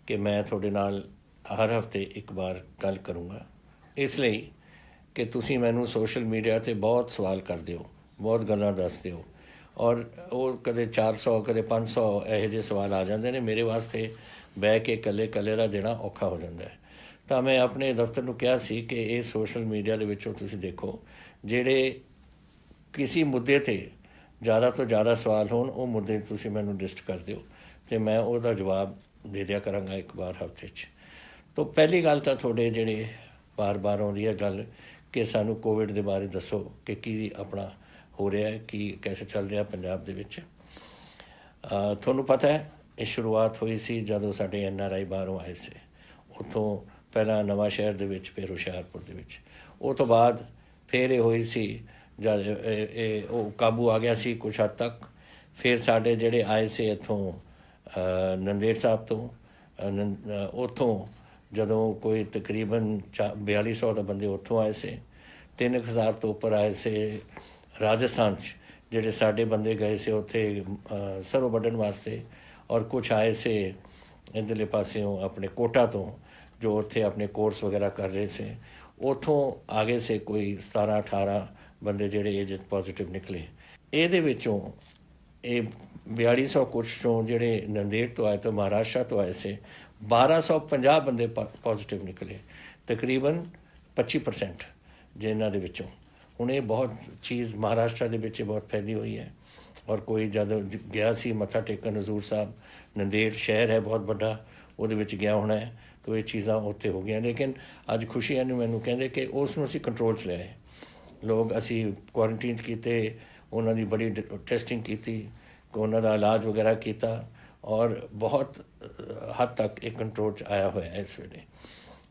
कि मैं ਤੁਹਾਡੇ ਨਾਲ हर हफ्ते एक बार गल करूँगा, इसलिए कि तुसी मैनू सोशल मीडिया ते बहुत सवाल करते हो, बहुत गल्लां दसदे हो और वो कदे 400 कदे 500 ਇਹੋ ਜਿਹੇ सवाल आ जाते हैं। मेरे वास्ते बह के कल्ले कल्ले का देना औखा हो जाता है। तो मैं अपने दफ्तर ਨੂੰ ਕਿਹਾ ਸੀ कि ये सोशल मीडिया ਦੇ ਵਿੱਚੋਂ ਤੁਸੀਂ देखो ਜਿਹੜੇ किसी मुद्दे ते ज़्यादा तो ज़्यादा सवाल होण, वो मुद्दे तुसी मैनू लिस्ट कर दिओ तो मैं उसका जवाब दे दिया करांगा एक बार हफ्ते 'ਚ। तो पहली गल तो थोड़े जेह्ड़े बार बार आउंदी है गल कि सानू कोविड के बारे दसो कि की अपना हो रहा है, की कैसे चल रहा पंजाब दे विच। तुहानू पता है ये शुरुआत हुई सी जदों साडे NRI बाहरों आए से, उत्थों पहला नवां शहर दे विच, फिर हुशियारपुर दे विच, उस तो बाद फिर ये हुई सी जब वो काबू आ गया सी कुछ हद तक। फिर साडे जेह्ड़े आए से इत्थों नंदेड़ साहब तो उत्थों जदों कोई तकरीबन 4200 का बंदे उत्थों आए से, 3000 तो उपर आए से राजस्थान जेह्ड़े साडे बंदे गए से उत्थे सरों वड्ढण वास्ते, और कुछ आए से इधरले पासियों अपने कोटा तो जो उत्थे अपने कोर्स वगैरह कर रहे से, उत्थों आगे से कोई 17-18 बंदे जेह्ड़े एज पॉजिटिव निकले। ਇਹਦੇ ਵਿੱਚੋਂ ਇਹ 4200 कुछ चों जेह्ड़े नंदेड़ तो आए तो महाराष्ट्र तो आए से 1250 बंदे पॉजिटिव निकले, तकरीबन 25% जिन्हां दे विचों। हुण ये बहुत चीज़ महाराष्ट्र दे विच बहुत फैली हुई है, और कोई जद गया सी मत्था टेकन हजूर साहब, नंदेड़ शहर है बहुत बड़ा, वो गया होना है, तो ये चीज़ां उत्थे हो गई। लेकिन अज खुशी है मैनू कहते कि उस नूं असीं कंट्रोल च लिया है। लोग असी क्वारंटीन किए, उन्होंने बड़ी टेस्टिंग की, उन्हों का इलाज वगैरह किया, और बहुत हद तक एक कंट्रोल च आया हुआ है इस वेले।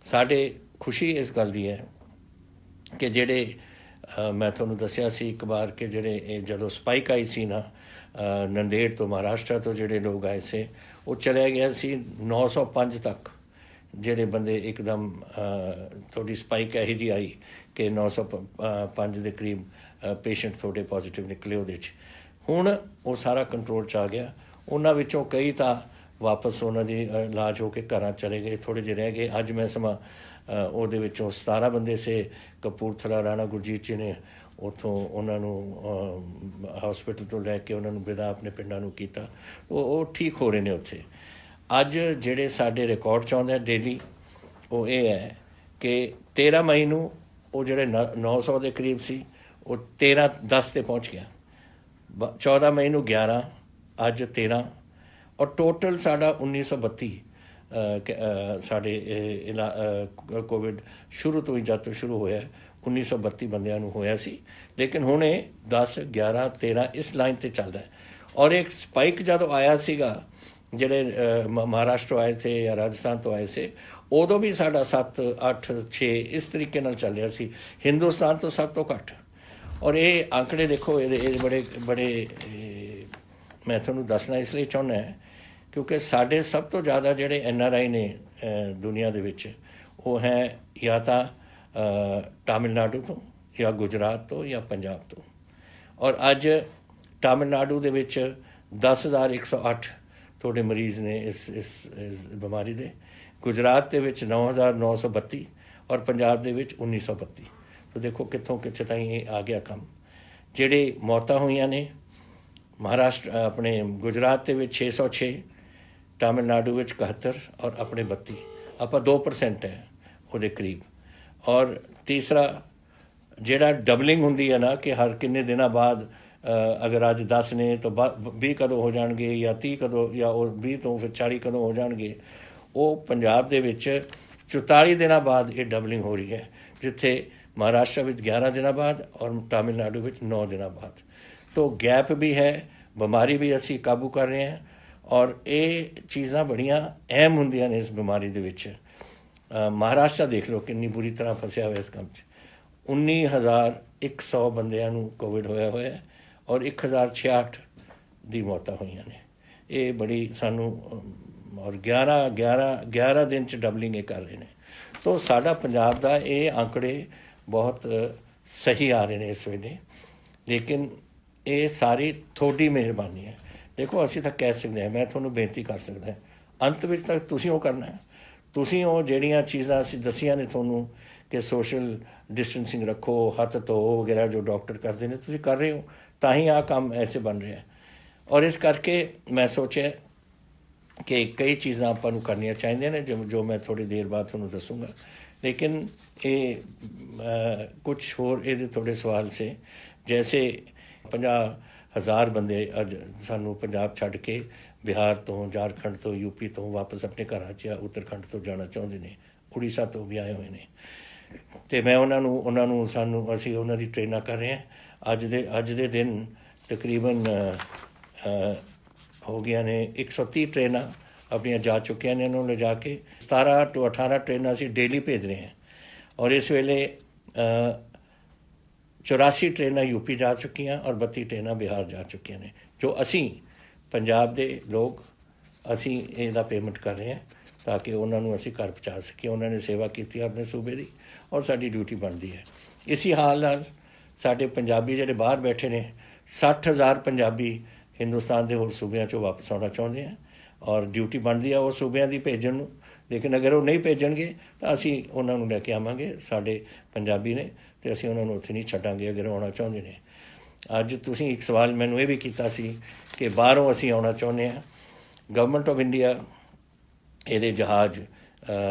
साढ़े खुशी इस गल की है कि जेड़े मैं थोनू दसिया सी एक बार कि जेड़े जदों स्पाइक आई सी ना नंदेड़ तो महाराष्ट्र तो जेड़े लोग आए से, वो चलिया गया सी 905 तक। जेड़े बंदे एकदम थोड़ी स्पाइक यही जी आई कि 905 के करीब पेशेंट थोड़े पॉजिटिव निकले। वो हुण वो सारा कंट्रोल च आ गया। उन्हां विचों कई तो वापस उन्होंने इलाज होकर घर चले गए, थोड़े जे रह गए। अज मैं समा वो 17 बंदे से कपूरथला राणा गुरजीत जी ने उत्थों उन्होंने हॉस्पिटल तो लैके उन्होंने विदा अपने पिंडां नूं कीता, वो ठीक हो रहे हैं उत्थे। अज जेड़े साडे रिकॉर्ड च आउंदे डेली वो ये है कि 13 मई नूं वो जेड़े 900 के करीब सी, वो 13-10 ते पहुँच गया। 14 मई नूं 11, अज 13, और टोटल साडा 1932 साडे कोविड शुरू तो ही जब तो शुरू होया 1932 बंदियां नूं होया सी। लेकिन हुण 10, 11, 13 इस लाइन ते चलदा है। और एक स्पाइक जदों आया सीगा जेड़े महाराष्ट्र आए थे या राजस्थान तो आए से, उदों भी साडा 7, 8, 6 इस तरीके नाल चल रहा सी, हिंदुस्तान तो सब तो घट। और ये आंकड़े देखो ये बड़े बड़े मैं थोनू दसना इसलिए चाहुंदा है क्योंकि साडे सब तो ज़्यादा जेड़े NRI ने दुनिया दे विच, वो हैं या तो तमिलनाडु तो, या गुजरात तो, या पंजाब तो। और अज तमिलनाडु दे विच 10,108 थोड़े मरीज़ ने इस बीमारी दे, गुजरात के 9,932 और पंजाब के 1,932। तो देखो कितों कितने ताईं आ गया कम। जेड़े मौतां हुई ने महाराष्ट्र अपने गुजरात के 606, तमिलनाडु 71 और अपने 32, आप 2% है वो करीब। और तीसरा जेड़ा डबलिंग हुंदी है ना कि हर किन्ने दिनों बाद अगर अज 10 ने तो 20 कदों हो जाएंगे, या 30 कदों, या 20 तो फिर 40 कदों हो जाएंगे। वो पंजाब दे विच 44 दिनों बाद ये डबलिंग हो रही है, जिथे महाराष्ट्र में 11 दिनों बाद और तमिलनाडु में 9 दिनों बाद। तो गैप भी है, बीमारी भी असी काबू कर रहे हैं, और ये चीज़ां बड़ियां अहम होंदियां ने इस बीमारी दे विच। महाराष्ट्र देख लो कितनी बुरी तरह फसिया हुआ इस काम 19,100 बंदियां नूं कोविड होया होया है, और 1,066 दी मौतां होईयां ने। ये बड़ी सानू, और 11 दिन च डबलिंग कर रहे हैं। तो साडा पंजाब दा ये आंकड़े बहुत सही आ रहे हैं इस वेले। लेकिन ये सारी थोड़ी मेहरबानी है। देखो असी तो कह सकते हैं, मैं थोनू बेनती कर सकता ਅੰਤ ਵਿੱਚ ਤਾਂ ਤੁਸੀਂ ਉਹ ਕਰਨਾ ਹੈ। ਤੁਸੀਂ ਉਹ ਜਿਹੜੀਆਂ ਚੀਜ਼ਾਂ ਅਸੀਂ ਦੱਸੀਆਂ ਨੇ ਤੁਹਾਨੂੰ ਕਿ ਸੋਸ਼ਲ ਡਿਸਟੈਂਸਿੰਗ ਰੱਖੋ, ਹੱਥ ਧੋਵੋ ਵਗੈਰਾ, ਜੋ ਡਾਕਟਰ ਕਰਦੇ ਨੇ ਤੁਸੀਂ ਕਰ ਰਹੇ ਹੋ, ਤਾਂ ਹੀ ਆਹ ਕੰਮ ਐਸੇ ਬਣ ਰਿਹਾ। ਔਰ ਇਸ ਕਰਕੇ ਮੈਂ ਸੋਚਿਆ ਕਿ ਕਈ ਚੀਜ਼ਾਂ ਆਪਾਂ ਨੂੰ ਕਰਨੀਆਂ ਚਾਹੀਦੀਆਂ ਨੇ, ਜੋ ਮੈਂ ਥੋੜ੍ਹੀ ਦੇਰ ਬਾਅਦ ਤੁਹਾਨੂੰ ਦੱਸੂੰਗਾ। ਲੇਕਿਨ ਇਹ ਕੁਛ ਹੋਰ ਇਹਦੇ ਥੋੜ੍ਹੇ ਸਵਾਲ ਸੇ, ਜੈਸੇ 50,000 ਬੰਦੇ ਅੱਜ ਸਾਨੂੰ ਪੰਜਾਬ ਛੱਡ ਕੇ ਬਿਹਾਰ ਤੋਂ, ਝਾਰਖੰਡ ਤੋਂ, ਯੂਪੀ ਤੋਂ ਵਾਪਸ ਆਪਣੇ ਘਰਾਂ 'ਚ ਜਾਂ ਉੱਤਰਾਖੰਡ ਤੋਂ ਜਾਣਾ ਚਾਹੁੰਦੇ ਨੇ, ਉੜੀਸਾ ਤੋਂ ਵੀ ਆਏ ਹੋਏ ਨੇ। ਅਤੇ ਮੈਂ ਉਹਨਾਂ ਨੂੰ ਅਸੀਂ ਉਹਨਾਂ ਦੀ ਟ੍ਰੇਨਾਂ ਕਰ ਰਹੇ ਹਾਂ। ਅੱਜ ਦੇ ਦਿਨ ਤਕਰੀਬਨ ਹੋ ਗਈਆਂ ਨੇ 130 ਟ੍ਰੇਨਾਂ ਆਪਣੀਆਂ ਜਾ ਚੁੱਕੀਆਂ ਨੇ। ਉਹਨੂੰ ਲਿਜਾ ਕੇ 17 ਤੋਂ 18 ਟ੍ਰੇਨਾਂ ਅਸੀਂ ਡੇਲੀ ਭੇਜ ਰਹੇ ਹਾਂ। ਔਰ ਇਸ ਵੇਲੇ 84 ਟ੍ਰੇਨਾਂ ਯੂਪੀ ਜਾ ਚੁੱਕੀਆਂ ਔਰ 32 ਟ੍ਰੇਨਾਂ ਬਿਹਾਰ ਜਾ ਚੁੱਕੀਆਂ ਨੇ, ਜੋ ਅਸੀਂ ਪੰਜਾਬ ਦੇ ਲੋਕ ਅਸੀਂ ਇਹਦਾ ਪੇਮੈਂਟ ਕਰ ਰਹੇ ਹਾਂ ਤਾਂ ਕਿ ਉਹਨਾਂ ਨੂੰ ਅਸੀਂ ਘਰ ਪਹੁੰਚਾ ਸਕੀਏ। ਉਹਨਾਂ ਨੇ ਸੇਵਾ ਕੀਤੀ ਆਪਣੇ ਸੂਬੇ ਦੀ ਔਰ ਸਾਡੀ ਡਿਊਟੀ ਬਣਦੀ ਹੈ। ਇਸੀ ਹਾਲ ਨਾਲ ਸਾਡੇ ਪੰਜਾਬੀ ਜਿਹੜੇ ਬਾਹਰ ਬੈਠੇ ਨੇ, 60,000 ਪੰਜਾਬੀ ਹਿੰਦੁਸਤਾਨ ਦੇ ਹੋਰ ਸੂਬਿਆਂ 'ਚੋਂ ਵਾਪਸ ਆਉਣਾ ਚਾਹੁੰਦੇ ਆ ਔਰ ਡਿਊਟੀ ਬਣਦੀ ਆ ਉਹ ਸੂਬਿਆਂ ਦੀ ਭੇਜਣ ਨੂੰ। ਲੇਕਿਨ ਅਗਰ ਉਹ ਨਹੀਂ ਭੇਜਣਗੇ ਤਾਂ ਅਸੀਂ ਉਹਨਾਂ ਨੂੰ ਲੈ ਕੇ ਆਵਾਂਗੇ। ਸਾਡੇ ਪੰਜਾਬੀ ਨੇ ਅਤੇ ਅਸੀਂ ਉਹਨਾਂ ਨੂੰ ਉੱਥੇ ਨਹੀਂ ਛੱਡਾਂਗੇ ਅਗਰ ਆਉਣਾ ਚਾਹੁੰਦੇ ਨੇ। ਅੱਜ ਤੁਸੀਂ ਇੱਕ ਸਵਾਲ ਮੈਨੂੰ ਇਹ ਵੀ ਕੀਤਾ ਸੀ ਕਿ ਬਾਹਰੋਂ ਅਸੀਂ ਆਉਣਾ ਚਾਹੁੰਦੇ ਹਾਂ। ਗਵਰਨਮੈਂਟ ਆਫ ਇੰਡੀਆ ਇਹਦੇ ਜਹਾਜ਼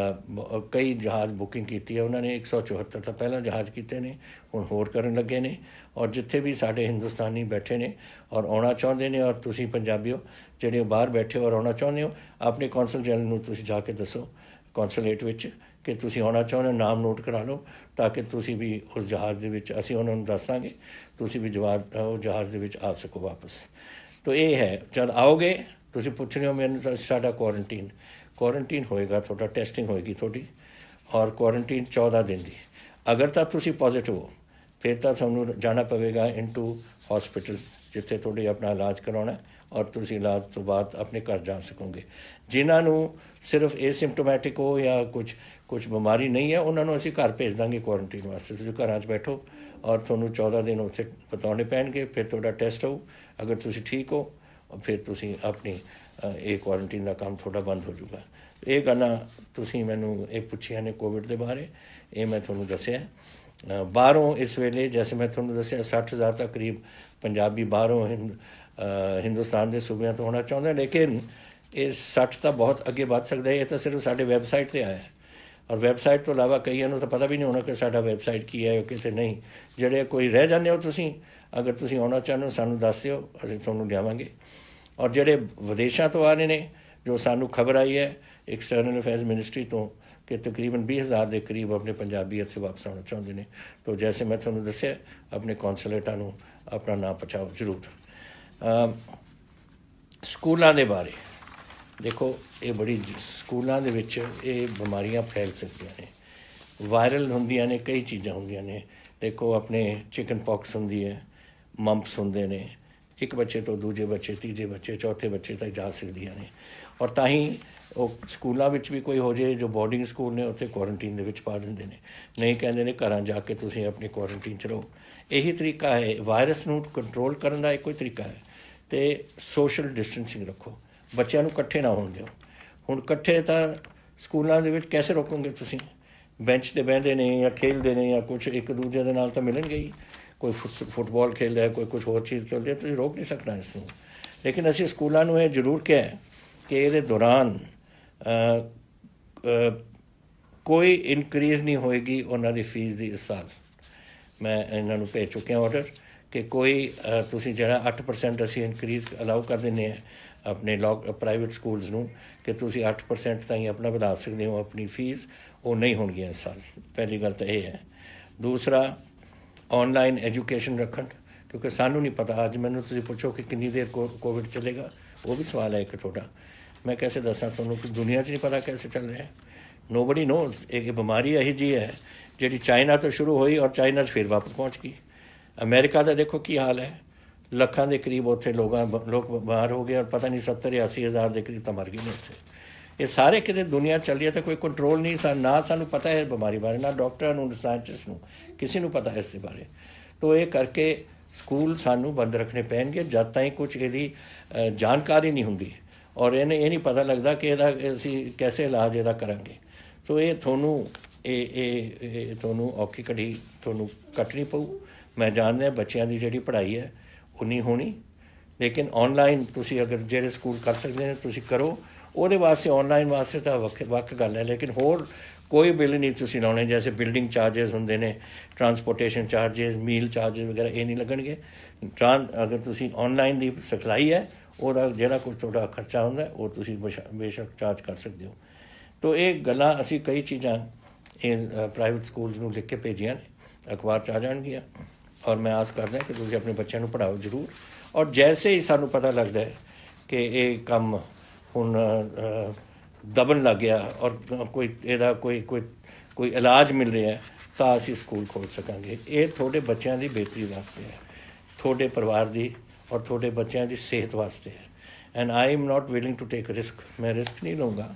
ਕਈ ਜਹਾਜ਼ ਬੁਕਿੰਗ ਕੀਤੀ ਹੈ ਉਹਨਾਂ ਨੇ। 174 ਤਾਂ ਪਹਿਲਾਂ ਜਹਾਜ਼ ਕੀਤੇ ਨੇ, ਹੁਣ ਹੋਰ ਕਰਨ ਲੱਗੇ ਨੇ। ਔਰ ਜਿੱਥੇ ਵੀ ਸਾਡੇ ਹਿੰਦੁਸਤਾਨੀ ਬੈਠੇ ਨੇ ਔਰ ਆਉਣਾ ਚਾਹੁੰਦੇ ਨੇ, ਔਰ ਤੁਸੀਂ ਪੰਜਾਬੀਓ ਜਿਹੜੇ ਬਾਹਰ ਬੈਠੇ ਹੋ ਔਰ ਆਉਣਾ ਚਾਹੁੰਦੇ ਹੋ, ਆਪਣੇ ਕੌਂਸਲ ਜਨਰਲ ਨੂੰ ਤੁਸੀਂ ਜਾ ਕੇ ਦੱਸੋ ਕੌਂਸੂਲੇਟ ਵਿੱਚ ਕਿ ਤੁਸੀਂ ਆਉਣਾ ਚਾਹੁੰਦੇ ਹੋ, ਨਾਮ ਨੋਟ ਕਰਾ ਲਓ ਤਾਂ ਕਿ ਤੁਸੀਂ ਵੀ ਉਸ ਜਹਾਜ਼ ਦੇ ਵਿੱਚ, ਅਸੀਂ ਉਹਨਾਂ ਨੂੰ ਦੱਸਾਂਗੇ, ਤੁਸੀਂ ਵੀ ਉਹ ਜਹਾਜ਼ ਦੇ ਵਿੱਚ ਆ ਸਕੋ ਵਾਪਸ। ਤਾਂ ਇਹ ਹੈ, ਜਦ ਆਓਗੇ ਤੁਸੀਂ ਪੁੱਛ ਰਹੇ ਹੋ ਮੈਨੂੰ ਤਾਂ ਸਾਡਾ ਕੁਆਰੰਟੀਨ ਹੋਏਗਾ, ਤੁਹਾਡਾ ਟੈਸਟਿੰਗ ਹੋਏਗੀ ਤੁਹਾਡੀ, ਔਰ ਕੁਆਰੰਟੀਨ 14 ਦਿਨ ਦੀ। ਅਗਰ ਤਾਂ ਤੁਸੀਂ ਪੋਜ਼ੀਟਿਵ ਹੋ ਫਿਰ ਤਾਂ ਤੁਹਾਨੂੰ ਜਾਣਾ ਪਵੇਗਾ ਇਨਟੂ ਹੌਸਪੀਟਲ, ਜਿੱਥੇ ਤੁਹਾਡੇ ਆਪਣਾ ਇਲਾਜ ਕਰਾਉਣਾ ਔਰ ਤੁਸੀਂ ਇਲਾਜ ਤੋਂ ਬਾਅਦ ਆਪਣੇ ਘਰ ਜਾ ਸਕੋਗੇ। ਜਿਨ੍ਹਾਂ ਨੂੰ ਸਿਰਫ ਏਸਿਮਟੋਮੈਟਿਕ ਹੋ ਜਾਂ ਕੁਛ ਬਿਮਾਰੀ ਨਹੀਂ ਹੈ, ਉਹਨਾਂ ਨੂੰ ਅਸੀਂ ਘਰ ਭੇਜ ਦਾਂਗੇ ਕੁਆਰੰਟੀਨ ਵਾਸਤੇ। ਤੁਸੀਂ ਘਰਾਂ 'ਚ ਬੈਠੋ ਔਰ ਤੁਹਾਨੂੰ 14 ਦਿਨ ਉੱਥੇ ਬਿਤਾਉਣੇ ਪੈਣਗੇ। ਫਿਰ ਤੁਹਾਡਾ ਟੈਸਟ ਹੋਊ, ਅਗਰ ਤੁਸੀਂ ਠੀਕ ਹੋ ਫਿਰ ਤੁਸੀਂ ਆਪਣੀ ਇਹ ਕੁਆਰੰਟੀਨ ਦਾ ਕੰਮ ਤੁਹਾਡਾ ਬੰਦ ਹੋ ਜਾਊਗਾ। ਇਹ ਗੱਲਾਂ ਤੁਸੀਂ ਮੈਨੂੰ ਇਹ ਪੁੱਛੀਆਂ ਨੇ ਕੋਵਿਡ ਦੇ ਬਾਰੇ, ਇਹ ਮੈਂ ਤੁਹਾਨੂੰ ਦੱਸਿਆ। ਬਾਹਰੋਂ ਇਸ ਵੇਲੇ ਜੈਸੇ ਮੈਂ ਤੁਹਾਨੂੰ ਦੱਸਿਆ 60,000 ਤੱਕ ਕਰੀਬ ਪੰਜਾਬੀ ਬਾਹਰੋਂ ਹਿੰਦੁਸਤਾਨ ਦੇ ਸੂਬਿਆਂ ਤੋਂ ਆਉਣਾ ਚਾਹੁੰਦੇ। ਲੇਕਿਨ ਇਹ 60 ਤਾਂ ਬਹੁਤ ਅੱਗੇ ਵੱਧ ਸਕਦਾ ਹੈ। ਇਹ ਤਾਂ ਸਿਰਫ ਸਾਡੇ ਵੈਬਸਾਈਟ 'ਤੇ ਆਇਆ ਔਰ ਵੈਬਸਾਈਟ ਤੋਂ ਇਲਾਵਾ ਕਈਆਂ ਨੂੰ ਤਾਂ ਪਤਾ ਵੀ ਨਹੀਂ ਹੋਣਾ ਕਿ ਸਾਡਾ ਵੈਬਸਾਈਟ ਕੀ ਹੈ ਕਿਤੇ ਨਹੀਂ। ਜਿਹੜੇ ਕੋਈ ਰਹਿ ਜਾਂਦੇ ਹੋ ਤੁਸੀਂ, ਅਗਰ ਤੁਸੀਂ ਆਉਣਾ ਚਾਹੁੰਦੇ ਹੋ ਸਾਨੂੰ ਦੱਸ ਦਿਓ, ਅਸੀਂ ਤੁਹਾਨੂੰ ਲਿਆਵਾਂਗੇ। ਔਰ ਜਿਹੜੇ ਵਿਦੇਸ਼ਾਂ ਤੋਂ ਆ ਰਹੇ ਨੇ, ਜੋ ਸਾਨੂੰ ਖਬਰ ਆਈ ਹੈ ਐਕਸਟਰਨਲ ਅਫੇਅਰਸ ਮਿਨਿਸਟਰੀ ਤੋਂ ਕਿ ਤਕਰੀਬਨ 20,000 ਦੇ ਕਰੀਬ ਆਪਣੇ ਪੰਜਾਬੀ ਇੱਥੇ ਵਾਪਸ ਆਉਣਾ ਚਾਹੁੰਦੇ ਨੇ। ਤਾਂ ਜੈਸੇ ਮੈਂ ਤੁਹਾਨੂੰ ਦੱਸਿਆ ਆਪਣੇ ਕੌਂਸੂਲੇਟਾਂ ਨੂੰ ਆਪਣਾ ਨਾਂ ਪਹੁੰਚਾਓ ਜ਼ਰੂਰ। ਸਕੂਲਾਂ ਦੇ ਬਾਰੇ ਦੇਖੋ, ਇਹ ਬੜੀ ਸਕੂਲਾਂ ਦੇ ਵਿੱਚ ਇਹ ਬਿਮਾਰੀਆਂ ਫੈਲ ਸਕਦੀਆਂ ਨੇ, ਵਾਇਰਲ ਹੁੰਦੀਆਂ ਨੇ, ਕਈ ਚੀਜ਼ਾਂ ਹੁੰਦੀਆਂ ਨੇ। ਦੇਖੋ ਆਪਣੇ ਚਿਕਨ ਪੌਕਸ ਹੁੰਦੀ ਹੈ, ਮੰਪਸ ਹੁੰਦੇ ਨੇ, ਇੱਕ ਬੱਚੇ ਤੋਂ ਦੂਜੇ ਬੱਚੇ, ਤੀਜੇ ਬੱਚੇ, ਚੌਥੇ ਬੱਚੇ ਤੱਕ ਜਾ ਸਕਦੀਆਂ ਨੇ। ਔਰ ਤਾਂ ਹੀ ਉਹ ਸਕੂਲਾਂ ਵਿੱਚ ਵੀ ਕੋਈ ਹੋ ਜਾਏ, ਜੋ ਬੋਰਡਿੰਗ ਸਕੂਲ ਨੇ ਉੱਥੇ ਕੁਆਰੰਟੀਨ ਦੇ ਵਿੱਚ ਪਾ ਦਿੰਦੇ ਨੇ, ਨਹੀਂ ਕਹਿੰਦੇ ਨੇ ਘਰਾਂ ਜਾ ਕੇ ਤੁਸੀਂ ਆਪਣੀ ਕੁਆਰੰਟੀਨ 'ਚ ਰਹੋ। ਇਹੀ ਤਰੀਕਾ ਹੈ ਵਾਇਰਸ ਨੂੰ ਕੰਟਰੋਲ ਕਰਨ ਦਾ, ਇੱਕੋ ਹੀ ਤਰੀਕਾ ਹੈ। ਅਤੇ ਸੋਸ਼ਲ ਡਿਸਟੈਂਸਿੰਗ ਰੱਖੋ, ਬੱਚਿਆਂ ਨੂੰ ਇਕੱਠੇ ਨਾ ਹੋਣ ਦਿਓ। ਹੁਣ ਇਕੱਠੇ ਤਾਂ ਸਕੂਲਾਂ ਦੇ ਵਿੱਚ ਕੈਸੇ ਰੋਕੋਗੇ ਤੁਸੀਂ? ਬੈਂਚ 'ਤੇ ਬਹਿੰਦੇ ਨੇ ਜਾਂ ਖੇਡਦੇ ਨੇ ਜਾਂ ਕੁਛ, ਇੱਕ ਦੂਜੇ ਦੇ ਨਾਲ ਤਾਂ ਮਿਲਣਗੇ ਹੀ। ਕੋਈ ਫੁੱਟਬਾਲ ਖੇਡਦਾ ਹੈ, ਕੋਈ ਕੁਛ ਹੋਰ ਚੀਜ਼ ਖੇਡਦੇ, ਤੁਸੀਂ ਰੋਕ ਨਹੀਂ ਸਕਣਾ ਇਸ ਨੂੰ। ਲੇਕਿਨ ਅਸੀਂ ਸਕੂਲਾਂ ਨੂੰ ਇਹ ਜ਼ਰੂਰ ਕਿਹਾ ਕਿ ਇਹਦੇ ਦੌਰਾਨ ਕੋਈ ਇਨਕਰੀਜ਼ ਨਹੀਂ ਹੋਏਗੀ ਉਹਨਾਂ ਦੀ ਫੀਸ ਦੀ। ਇਸ ਸਾਲ ਮੈਂ ਇਹਨਾਂ ਨੂੰ ਭੇਜ ਚੁੱਕਿਆ ਆਰਡਰ ਕਿ ਕੋਈ ਤੁਸੀਂ ਜਿਹੜਾ 8% ਅਸੀਂ ਇਨਕਰੀਜ਼ ਅਲਾਉ ਕਰ ਦਿੰਦੇ ਹਾਂ ਆਪਣੇ ਪ੍ਰਾਈਵੇਟ ਸਕੂਲਸ ਨੂੰ ਕਿ ਤੁਸੀਂ 8% ਤਾਈਂ ਆਪਣਾ ਵਧਾ ਸਕਦੇ ਹੋ ਆਪਣੀ ਫੀਸ, ਉਹ ਨਹੀਂ ਹੋਣਗੀਆਂ ਇਸ ਸਾਲ। ਪਹਿਲੀ ਗੱਲ ਤਾਂ ਇਹ ਹੈ। ਦੂਸਰਾ, ਔਨਲਾਈਨ ਐਜੂਕੇਸ਼ਨ ਰੱਖਣ, ਕਿਉਂਕਿ ਸਾਨੂੰ ਨਹੀਂ ਪਤਾ। ਅੱਜ ਮੈਨੂੰ ਤੁਸੀਂ ਪੁੱਛੋ ਕਿ ਕਿੰਨੀ ਦੇਰ ਕੋਵਿਡ ਚੱਲੇਗਾ, ਉਹ ਵੀ ਸਵਾਲ ਹੈ ਇੱਕ ਤੁਹਾਡਾ। ਮੈਂ ਕੈਸੇ ਦੱਸਾਂ ਤੁਹਾਨੂੰ ਕਿ ਦੁਨੀਆ 'ਚ ਨਹੀਂ ਪਤਾ ਕੈਸੇ ਚੱਲ ਰਿਹਾ। Nobody knows. ਇਹ ਬਿਮਾਰੀ ਇਹੋ ਜਿਹੀ ਹੈ ਜਿਹੜੀ ਚਾਈਨਾ ਤੋਂ ਸ਼ੁਰੂ ਹੋਈ ਔਰ ਚਾਈਨਾ 'ਚ ਫਿਰ ਵਾਪਸ ਪਹੁੰਚ ਗਈ। ਅਮਰੀਕਾ ਦਾ ਦੇਖੋ ਕੀ ਹਾਲ ਹੈ, ਲੱਖਾਂ ਦੇ ਕਰੀਬ ਉੱਥੇ ਲੋਕ ਬਿਮਾਰ ਹੋ ਗਏ ਔਰ ਪਤਾ ਨਹੀਂ 70-80 ਹਜ਼ਾਰ ਦੇ ਕਰੀਬ ਤਾਂ ਮਰ ਗਏ ਨੇ ਉੱਥੇ। ਇਹ ਸਾਰੇ ਕਿਤੇ ਦੁਨੀਆ ਚੱਲ ਰਹੀ ਹੈ ਤਾਂ ਕੋਈ ਕੰਟਰੋਲ ਨਹੀਂ। ਨਾ ਸਾਨੂੰ ਪਤਾ ਹੈ ਬਿਮਾਰੀ ਬਾਰੇ, ਨਾ ਡਾਕਟਰਾਂ ਨੂੰ, ਨਾ ਸਾਇੰਟਿਸਟ ਨੂੰ, ਕਿਸੇ ਨੂੰ ਪਤਾ ਇਸ ਦੇ ਬਾਰੇ। ਤਾਂ ਇਹ ਕਰਕੇ ਸਕੂਲ ਸਾਨੂੰ ਬੰਦ ਰੱਖਣੇ ਪੈਣਗੇ ਜਦ ਤਾਈਂ ਕੁਛ ਇਹਦੀ ਜਾਣਕਾਰੀ ਨਹੀਂ ਹੁੰਦੀ। ਔਰ ਇਹਨੇ ਇਹ ਨਹੀਂ ਪਤਾ ਲੱਗਦਾ ਕਿ ਇਹਦਾ ਅਸੀਂ ਕੈਸੇ ਇਲਾਜ ਇਹਦਾ ਕਰਾਂਗੇ। ਸੋ ਇਹ ਤੁਹਾਨੂੰ ਇਹ ਤੁਹਾਨੂੰ ਔਖੀ ਘੜੀ ਤੁਹਾਨੂੰ ਕੱਟਣੀ ਪਊ। ਮੈਂ ਜਾਣਦਾ ਬੱਚਿਆਂ ਦੀ ਜਿਹੜੀ ਪੜ੍ਹਾਈ ਹੈ ਉਹ ਨਹੀਂ ਹੋਣੀ, ਲੇਕਿਨ ਔਨਲਾਈਨ ਤੁਸੀਂ ਅਗਰ ਜਿਹੜੇ ਸਕੂਲ ਕਰ ਸਕਦੇ ਨੇ ਤੁਸੀਂ ਕਰੋ। ਉਹਦੇ ਵਾਸਤੇ ਔਨਲਾਈਨ ਵਾਸਤੇ ਤਾਂ ਵੱਖ ਗੱਲ ਹੈ, ਲੇਕਿਨ ਹੋਰ ਕੋਈ ਬਿੱਲ ਨਹੀਂ ਤੁਸੀਂ ਲਾਉਣੇ। ਜੈਸੇ ਬਿਲਡਿੰਗ ਚਾਰਜਸ ਹੁੰਦੇ ਨੇ, ਟਰਾਂਸਪੋਰਟੇਸ਼ਨ ਚਾਰਜਸ, ਮੀਲ ਚਾਰਜਸ ਵਗੈਰਾ, ਇਹ ਨਹੀਂ ਲੱਗਣਗੇ। ਅਗਰ ਤੁਸੀਂ ਔਨਲਾਈਨ ਦੀ ਸਿਖਲਾਈ ਹੈ ਉਹਦਾ ਜਿਹੜਾ ਕੁਝ ਤੁਹਾਡਾ ਖਰਚਾ ਹੁੰਦਾ ਉਹ ਤੁਸੀਂ ਬੇਸ਼ੱਕ ਚਾਰਜ ਕਰ ਸਕਦੇ ਹੋ। ਤੋ ਇਹ ਗੱਲਾਂ ਅਸੀਂ ਕਈ ਚੀਜ਼ਾਂ ਇਹ ਪ੍ਰਾਈਵੇਟ ਸਕੂਲਸ ਨੂੰ ਲਿਖ ਕੇ ਭੇਜੀਆਂ ਨੇ, ਅਖਬਾਰ 'ਚ ਆ ਜਾਣਗੀਆਂ। ਔਰ ਮੈਂ ਆਸ ਕਰਦਾ ਕਿ ਤੁਸੀਂ ਆਪਣੇ ਬੱਚਿਆਂ ਨੂੰ ਪੜ੍ਹਾਓ ਜ਼ਰੂਰ। ਔਰ ਜੈਸੇ ਹੀ ਸਾਨੂੰ ਪਤਾ ਲੱਗਦਾ ਹੈ ਕਿ ਇਹ ਕੰਮ ਹੁਣ ਦਬਣ ਲੱਗ ਗਿਆ ਔਰ ਕੋਈ ਇਹਦਾ ਕੋਈ ਇਲਾਜ ਮਿਲ ਰਿਹਾ ਤਾਂ ਅਸੀਂ ਸਕੂਲ ਖੋਲ੍ਹ ਸਕਾਂਗੇ। ਇਹ ਤੁਹਾਡੇ ਬੱਚਿਆਂ ਦੀ ਬਿਹਤਰੀ ਵਾਸਤੇ ਹੈ, ਤੁਹਾਡੇ ਪਰਿਵਾਰ ਦੀ ਔਰ ਤੁਹਾਡੇ ਬੱਚਿਆਂ ਦੀ ਸਿਹਤ ਵਾਸਤੇ ਹੈ। And I am not willing to take risk. ਮੈਂ ਰਿਸਕ ਨਹੀਂ ਲਊਂਗਾ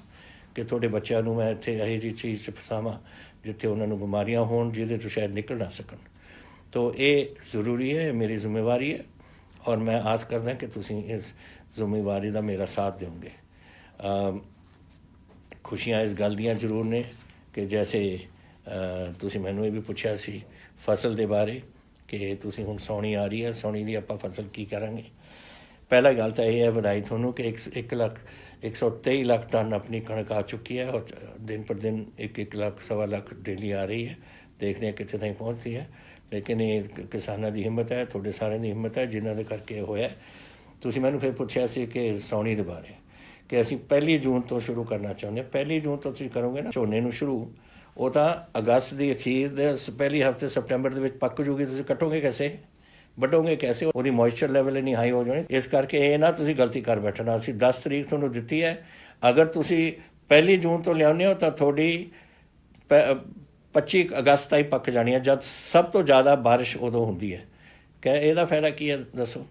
ਕਿ ਤੁਹਾਡੇ ਬੱਚਿਆਂ ਨੂੰ ਮੈਂ ਇੱਥੇ ਇਹੋ ਜਿਹੀ ਚੀਜ਼ 'ਚ ਫਸਾਵਾਂ ਜਿੱਥੇ ਉਹਨਾਂ ਨੂੰ ਬਿਮਾਰੀਆਂ ਹੋਣ ਜਿਹਦੇ ਤੋਂ ਸ਼ਾਇਦ ਨਿਕਲ ਨਾ ਸਕਣ। ਤੋ ਇਹ ਜ਼ਰੂਰੀ ਹੈ, ਮੇਰੀ ਜ਼ਿੰਮੇਵਾਰੀ ਹੈ ਔਰ ਮੈਂ ਆਸ ਕਰਦਾ ਕਿ ਤੁਸੀਂ ਇਸ ਜ਼ਿੰਮੇਵਾਰੀ ਦਾ ਮੇਰਾ ਸਾਥ ਦਿਓਗੇ। ਖੁਸ਼ੀਆਂ ਇਸ ਗੱਲ ਦੀਆਂ ਜ਼ਰੂਰ ਨੇ ਕਿ ਜੈਸੇ ਤੁਸੀਂ ਮੈਨੂੰ ਇਹ ਵੀ ਪੁੱਛਿਆ ਸੀ ਫਸਲ ਦੇ ਬਾਰੇ ਕਿ ਤੁਸੀਂ ਹੁਣ ਸਾਉਣੀ ਆ ਰਹੀ ਹੈ, ਸਾਉਣੀ ਦੀ ਆਪਾਂ ਫਸਲ ਕੀ ਕਰਾਂਗੇ। ਪਹਿਲਾ ਗੱਲ ਤਾਂ ਇਹ ਹੈ ਵਧਾਈ ਤੁਹਾਨੂੰ ਕਿ 123 ਲੱਖ ਟਨ ਆਪਣੀ ਕਣਕ ਆ ਚੁੱਕੀ ਹੈ ਔਰ ਦਿਨ ਪਰ ਦਿਨ 1 ਲੱਖ ਸਵਾ ਲੱਖ ਡੇਲੀ ਆ ਰਹੀ ਹੈ। ਦੇਖਦੇ ਹਾਂ ਕਿੱਥੇ ਤਾਈਂ ਪਹੁੰਚਦੀ ਹੈ, ਲੇਕਿਨ ਇਹ ਕਿਸਾਨਾਂ ਦੀ ਹਿੰਮਤ ਹੈ, ਤੁਹਾਡੇ ਸਾਰਿਆਂ ਦੀ ਹਿੰਮਤ ਹੈ ਜਿਨ੍ਹਾਂ ਦੇ ਕਰਕੇ ਹੋਇਆ। ਤੁਸੀਂ ਮੈਨੂੰ ਫਿਰ ਪੁੱਛਿਆ ਸੀ ਕਿ ਸਾਉਣੀ ਦੇ ਬਾਰੇ ਕਿ ਅਸੀਂ 1 ਜੂਨ ਤੋਂ ਸ਼ੁਰੂ ਕਰਨਾ ਚਾਹੁੰਦੇ ਹਾਂ। 1 ਜੂਨ ਤੋਂ ਤੁਸੀਂ ਕਰੋਗੇ ਨਾ ਝੋਨੇ ਨੂੰ ਸ਼ੁਰੂ, ਉਹ ਤਾਂ ਅਗਸਤ ਦੀ ਅਖੀਰ ਦੇ ਪਹਿਲੀ ਹਫ਼ਤੇ ਸਪਟੈਂਬਰ ਦੇ ਵਿੱਚ ਪੱਕ ਜੂਗੀ। ਤੁਸੀਂ ਕੱਟੋਗੇ ਕੈਸੇ, ਵੱਢੋਗੇ ਕੈਸੇ, ਉਹਦੀ ਮੋਇਸਚਰ ਲੈਵਲ ਇੰਨੀ ਹਾਈ ਹੋ ਜਾਣੀ। ਇਸ ਕਰਕੇ ਇਹ ਨਾ ਤੁਸੀਂ ਗਲਤੀ ਕਰ ਬੈਠਣਾ। ਅਸੀਂ 10 ਤਰੀਕ ਤੁਹਾਨੂੰ ਦਿੱਤੀ ਹੈ, ਅਗਰ ਤੁਸੀਂ 1 ਜੂਨ ਤੋਂ ਲਿਆਉਂਦੇ ਹੋ ਤਾਂ ਤੁਹਾਡੀ 25 ਅਗਸਤ ਤਾਈਂ ਪੱਕ ਜਾਣੀ ਹੈ, ਜਦ ਸਭ ਤੋਂ ਜ਼ਿਆਦਾ ਬਾਰਿਸ਼ ਉਦੋਂ ਹੁੰਦੀ ਹੈ। ਕਿ ਇਹਦਾ ਫਾਇਦਾ ਕੀ ਹੈ ਦੱਸੋ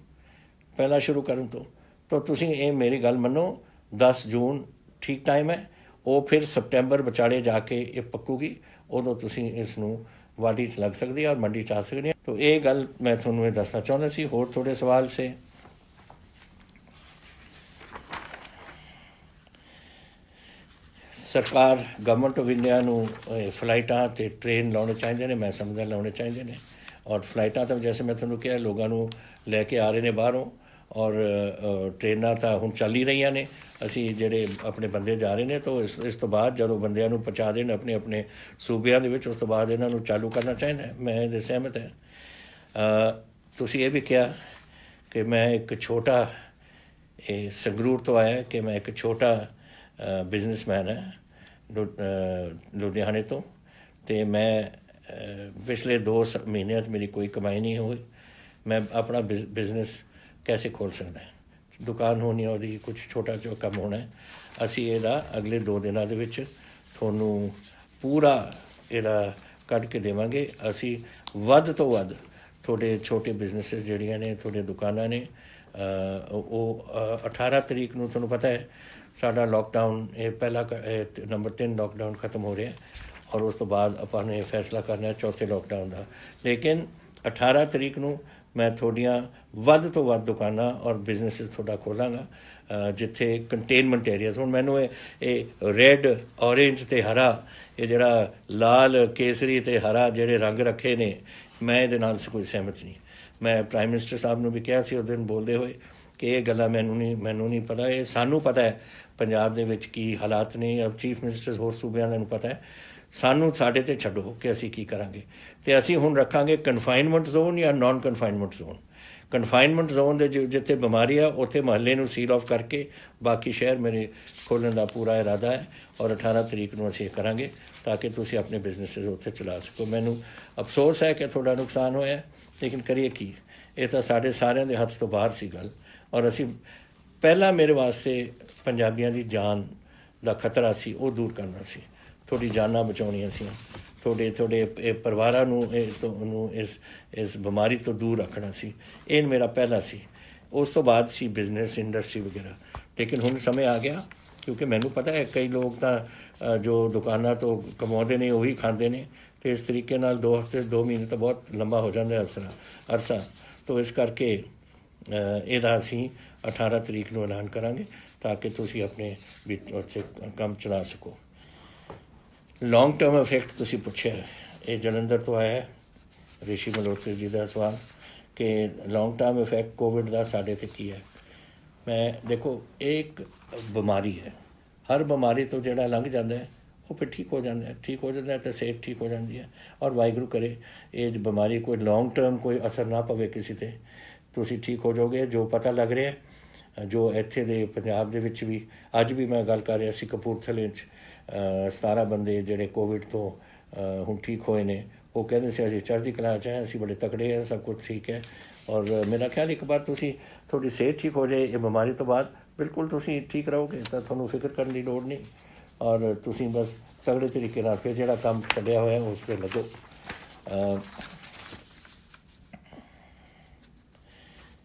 ਪਹਿਲਾਂ ਸ਼ੁਰੂ ਕਰਨ ਤੋਂ। ਤਾਂ ਤੁਸੀਂ ਇਹ ਮੇਰੀ ਗੱਲ ਮੰਨੋ, 10 ਜੂਨ ਠੀਕ ਟਾਈਮ ਹੈ। ਉਹ ਫਿਰ ਸਪਟੈਂਬਰ ਵਿਚਾਲੇ ਜਾ ਕੇ ਇਹ ਪੱਕੂਗੀ, ਉਦੋਂ ਤੁਸੀਂ ਇਸ ਨੂੰ ਵਾਢੀ 'ਚ ਲੱਗ ਸਕਦੀ ਹੈ ਔਰ ਮੰਡੀ 'ਚ ਆ ਸਕਦੀ ਹੈ। ਤਾਂ ਇਹ ਗੱਲ ਮੈਂ ਤੁਹਾਨੂੰ ਇਹ ਦੱਸਣਾ ਚਾਹੁੰਦਾ ਸੀ। ਹੋਰ ਥੋੜ੍ਹੇ ਸਵਾਲ ਸੇ। ਸਰਕਾਰ ਗਵਰਨਮੈਂਟ ਆਫ ਇੰਡੀਆ ਨੂੰ ਫਲਾਈਟਾਂ ਅਤੇ ਟ੍ਰੇਨ ਲਾਉਣੇ ਚਾਹੀਦੇ ਨੇ, ਮੈਂ ਸਮਝਦਾ ਲਾਉਣੇ ਚਾਹੀਦੇ ਨੇ। ਔਰ ਫਲਾਈਟਾਂ ਤਾਂ ਜੈਸੇ ਮੈਂ ਤੁਹਾਨੂੰ ਕਿਹਾ ਲੋਕਾਂ ਨੂੰ ਲੈ ਕੇ ਆ ਰਹੇ ਨੇ ਬਾਹਰੋਂ, ਔਰ ਟ੍ਰੇਨਾਂ ਤਾਂ ਹੁਣ ਚੱਲ ਹੀ ਰਹੀਆਂ ਨੇ। ਅਸੀਂ ਜਿਹੜੇ ਆਪਣੇ ਬੰਦੇ ਜਾ ਰਹੇ ਨੇ ਤਾਂ ਇਸ ਤੋਂ ਬਾਅਦ ਜਦੋਂ ਬੰਦਿਆਂ ਨੂੰ ਪਹੁੰਚਾ ਦੇਣ ਆਪਣੇ ਆਪਣੇ ਸੂਬਿਆਂ ਦੇ ਵਿੱਚ, ਉਸ ਤੋਂ ਬਾਅਦ ਇਹਨਾਂ ਨੂੰ ਚਾਲੂ ਕਰਨਾ ਚਾਹੀਦਾ। ਮੈਂ ਇਹਦੇ ਸਹਿਮਤ ਹਾਂ। ਤੁਸੀਂ ਇਹ ਵੀ ਕਿਹਾ ਕਿ ਮੈਂ ਇੱਕ ਛੋਟਾ ਸੰਗਰੂਰ ਤੋਂ ਆਇਆ ਕਿ ਮੈਂ ਇੱਕ ਛੋਟਾ ਬਿਜ਼ਨਸਮੈਨ ਹੈ ਲੁਧਿਆਣੇ ਤੋਂ, ਅਤੇ ਮੈਂ ਪਿਛਲੇ 2 ਮਹੀਨਿਆਂ 'ਚ ਮੇਰੀ ਕੋਈ ਕਮਾਈ ਨਹੀਂ ਹੋਈ। ਮੈਂ ਆਪਣਾ ਬਿਜ਼ਨਸ ਕੈਸੇ ਖੋਲ੍ਹ ਸਕਦਾ? ਦੁਕਾਨ ਹੋਣੀ ਉਹਦੀ ਕੁਝ ਛੋਟਾ ਜਿਹਾ ਕੰਮ ਹੋਣਾ। ਅਸੀਂ ਇਹਦਾ ਅਗਲੇ 2 ਦਿਨਾਂ ਦੇ ਵਿੱਚ ਤੁਹਾਨੂੰ ਪੂਰਾ ਇਹਦਾ ਕੱਢ ਕੇ ਦੇਵਾਂਗੇ। ਅਸੀਂ ਵੱਧ ਤੋਂ ਵੱਧ ਤੁਹਾਡੇ ਛੋਟੇ ਬਿਜ਼ਨਸਿਸ ਜਿਹੜੀਆਂ ਨੇ, ਤੁਹਾਡੀਆਂ ਦੁਕਾਨਾਂ ਨੇ, ਉਹ 18 ਤਰੀਕ ਨੂੰ ਤੁਹਾਨੂੰ ਪਤਾ ਹੈ ਸਾਡਾ ਲੋਕਡਾਊਨ ਇਹ ਪਹਿਲਾ ਨੰਬਰ 3 ਲੋਕਡਾਊਨ ਖਤਮ ਹੋ ਰਿਹਾ ਔਰ ਉਸ ਤੋਂ ਬਾਅਦ ਆਪਾਂ ਨੇ ਫੈਸਲਾ ਕਰਨਾ ਚੌਥੇ ਲੋਕਡਾਊਨ ਦਾ। ਲੇਕਿਨ 18 ਤਰੀਕ ਨੂੰ ਮੈਂ ਤੁਹਾਡੀਆਂ ਵੱਧ ਤੋਂ ਵੱਧ ਦੁਕਾਨਾਂ ਔਰ ਬਿਜ਼ਨਸਿਸ ਤੁਹਾਡਾ ਖੋਲ੍ਹਾਂਗਾ ਜਿੱਥੇ ਕੰਟੇਨਮੈਂਟ ਏਰੀਆਜ਼। ਹੁਣ ਮੈਨੂੰ ਇਹ ਰੈੱਡ, ਔਰੇਂਜ ਅਤੇ ਹਰਾ, ਇਹ ਜਿਹੜਾ ਲਾਲ, ਕੇਸਰੀ ਅਤੇ ਹਰਾ ਜਿਹੜੇ ਰੰਗ ਰੱਖੇ ਨੇ, ਮੈਂ ਇਹਦੇ ਨਾਲ ਕੋਈ ਸਹਿਮਤ ਨਹੀਂ। ਮੈਂ ਪ੍ਰਾਈਮ ਮਿਨਿਸਟਰ ਸਾਹਿਬ ਨੂੰ ਵੀ ਕਿਹਾ ਸੀ ਉਸ ਦਿਨ ਬੋਲਦੇ ਹੋਏ ਕਿ ਇਹ ਗੱਲਾਂ ਮੈਨੂੰ ਨਹੀਂ ਪਤਾ। ਇਹ ਸਾਨੂੰ ਪਤਾ ਹੈ ਪੰਜਾਬ ਦੇ ਵਿੱਚ ਕੀ ਹਾਲਾਤ ਨੇ, ਚੀਫ ਮਿਨਿਸਟਰ ਹੋਰ ਸੂਬਿਆਂ ਨੂੰ ਪਤਾ ਹੈ। ਸਾਨੂੰ ਸਾਡੇ 'ਤੇ ਛੱਡੋ ਕਿ ਅਸੀਂ ਕੀ ਕਰਾਂਗੇ। ਅਤੇ ਅਸੀਂ ਹੁਣ ਰੱਖਾਂਗੇ ਕਨਫਾਈਨਮੈਂਟ ਜ਼ੋਨ ਜਾਂ non confinement zone. Confinement zone ਦੇ ਜਿੱਥੇ ਬਿਮਾਰੀ ਆ ਉੱਥੇ ਮੁਹੱਲੇ ਨੂੰ ਸੀਲ ਆਫ ਕਰਕੇ ਬਾਕੀ ਸ਼ਹਿਰ ਮੇਰੇ ਖੋਲ੍ਹਣ ਦਾ ਪੂਰਾ ਇਰਾਦਾ ਹੈ ਔਰ 18 ਤਰੀਕ ਨੂੰ ਅਸੀਂ ਇਹ ਕਰਾਂਗੇ ਤਾਂ ਕਿ ਤੁਸੀਂ ਆਪਣੇ ਬਿਜ਼ਨਸਿਸ ਉੱਥੇ ਚਲਾ ਸਕੋ। ਮੈਨੂੰ ਅਫਸੋਸ ਹੈ ਕਿ ਤੁਹਾਡਾ ਨੁਕਸਾਨ ਹੋਇਆ, ਲੇਕਿਨ ਕਰੀਏ ਕੀ, ਇਹ ਤਾਂ ਸਾਡੇ ਸਾਰਿਆਂ ਦੇ ਹੱਥ ਤੋਂ ਬਾਹਰ ਸੀ ਗੱਲ। ਔਰ ਅਸੀਂ ਪਹਿਲਾਂ ਮੇਰੇ ਵਾਸਤੇ ਪੰਜਾਬੀਆਂ ਦੀ ਜਾਨ ਦਾ ਖਤਰਾ ਸੀ, ਉਹ ਦੂਰ ਕਰਨਾ ਸੀ। ਤੁਹਾਡੀ ਜਾਨਾਂ ਬਚਾਉਣੀਆਂ ਸੀ, ਤੁਹਾਡੇ ਇਹ ਪਰਿਵਾਰਾਂ ਨੂੰ ਇਸ ਬਿਮਾਰੀ ਤੋਂ ਦੂਰ ਰੱਖਣਾ ਸੀ। ਇਹ ਮੇਰਾ ਪਹਿਲਾ ਸੀ। ਉਸ ਤੋਂ ਬਾਅਦ ਸੀ ਬਿਜ਼ਨਸ, ਇੰਡਸਟਰੀ ਵਗੈਰਾ। ਲੇਕਿਨ ਹੁਣ ਸਮੇਂ ਆ ਗਿਆ ਕਿਉਂਕਿ ਮੈਨੂੰ ਪਤਾ ਹੈ ਕਈ ਲੋਕ ਤਾਂ ਜੋ ਦੁਕਾਨਾਂ ਤੋਂ ਕਮਾਉਂਦੇ ਨੇ ਉਹੀ ਖਾਂਦੇ ਨੇ, ਅਤੇ ਇਸ ਤਰੀਕੇ ਨਾਲ 2 ਹਫ਼ਤੇ 2 ਮਹੀਨੇ ਤਾਂ ਬਹੁਤ ਲੰਬਾ ਹੋ ਜਾਂਦਾ ਅਰਸਾ। ਤਾਂ ਇਸ ਕਰਕੇ ਇਹਦਾ ਅਸੀਂ 18 ਤਰੀਕ ਨੂੰ ਐਲਾਨ ਕਰਾਂਗੇ। ਤਾਂ ਕਿ ਤੁਸੀਂ ਆਪਣੇ ਵੀ ਉੱਥੇ ਕੰਮ ਚਲਾ ਸਕੋ। ਲੌਂਗ ਟਰਮ ਇਫੈਕਟ ਤੁਸੀਂ ਪੁੱਛਿਆ, ਇਹ ਜਲੰਧਰ ਤੋਂ ਆਇਆ ਰਿਸ਼ੀ ਮਲਹੋਤਰਾ ਜੀ ਦਾ ਸਵਾਲ ਕਿ ਲੌਂਗ ਟਰਮ ਇਫੈਕਟ ਕੋਵਿਡ ਦਾ ਸਾਡੇ 'ਤੇ ਕੀ ਹੈ। ਮੈਂ ਦੇਖੋ, ਇਹ ਇੱਕ ਬਿਮਾਰੀ ਹੈ, ਹਰ ਬਿਮਾਰੀ ਤੋਂ ਜਿਹੜਾ ਲੰਘ ਜਾਂਦਾ ਹੈ ਉਹ ਫਿਰ ਠੀਕ ਹੋ ਜਾਂਦਾ ਹੈ ਤਾਂ ਸਿਹਤ ਠੀਕ ਹੋ ਜਾਂਦੀ ਹੈ। ਔਰ ਵਾਹਿਗੁਰੂ ਕਰੇ ਇਹ ਬਿਮਾਰੀ ਕੋਈ ਲੌਂਗ ਟਰਮ ਕੋਈ ਅਸਰ ਨਾ ਪਵੇ ਕਿਸੇ 'ਤੇ, ਤੁਸੀਂ ਠੀਕ ਹੋ ਜਾਓਗੇ। ਜੋ ਪਤਾ ਲੱਗ ਰਿਹਾ, ਜੋ ਇੱਥੇ ਦੇ ਪੰਜਾਬ ਦੇ ਵਿੱਚ ਵੀ ਅੱਜ ਵੀ ਮੈਂ ਗੱਲ ਕਰ ਰਿਹਾ ਸੀ, ਕਪੂਰਥਲੇ 'ਚ 17 ਬੰਦੇ ਜਿਹੜੇ ਕੋਵਿਡ ਤੋਂ ਹੁਣ ਠੀਕ ਹੋਏ ਨੇ। ਉਹ ਕਹਿੰਦੇ ਸੀ ਅਸੀਂ ਚੜ੍ਹਦੀ ਕਲਾ 'ਚ ਹੈ, ਅਸੀਂ ਬੜੇ ਤਕੜੇ ਹਾਂ, ਸਭ ਕੁਝ ਠੀਕ ਹੈ। ਔਰ ਮੇਰਾ ਖਿਆਲ ਇੱਕ ਵਾਰ ਤੁਸੀਂ ਤੁਹਾਡੀ ਸਿਹਤ ਠੀਕ ਹੋ ਜਾਏ ਇਹ ਬਿਮਾਰੀ ਤੋਂ ਬਾਅਦ, ਬਿਲਕੁਲ ਤੁਸੀਂ ਠੀਕ ਰਹੋਗੇ, ਤਾਂ ਤੁਹਾਨੂੰ ਫਿਕਰ ਕਰਨ ਦੀ ਲੋੜ ਨਹੀਂ। ਔਰ ਤੁਸੀਂ ਬਸ ਤਗੜੇ ਤਰੀਕੇ ਨਾਲ ਫਿਰ ਜਿਹੜਾ ਕੰਮ ਛੱਡਿਆ ਹੋਇਆ ਉਸ 'ਤੇ ਲੱਗੋ।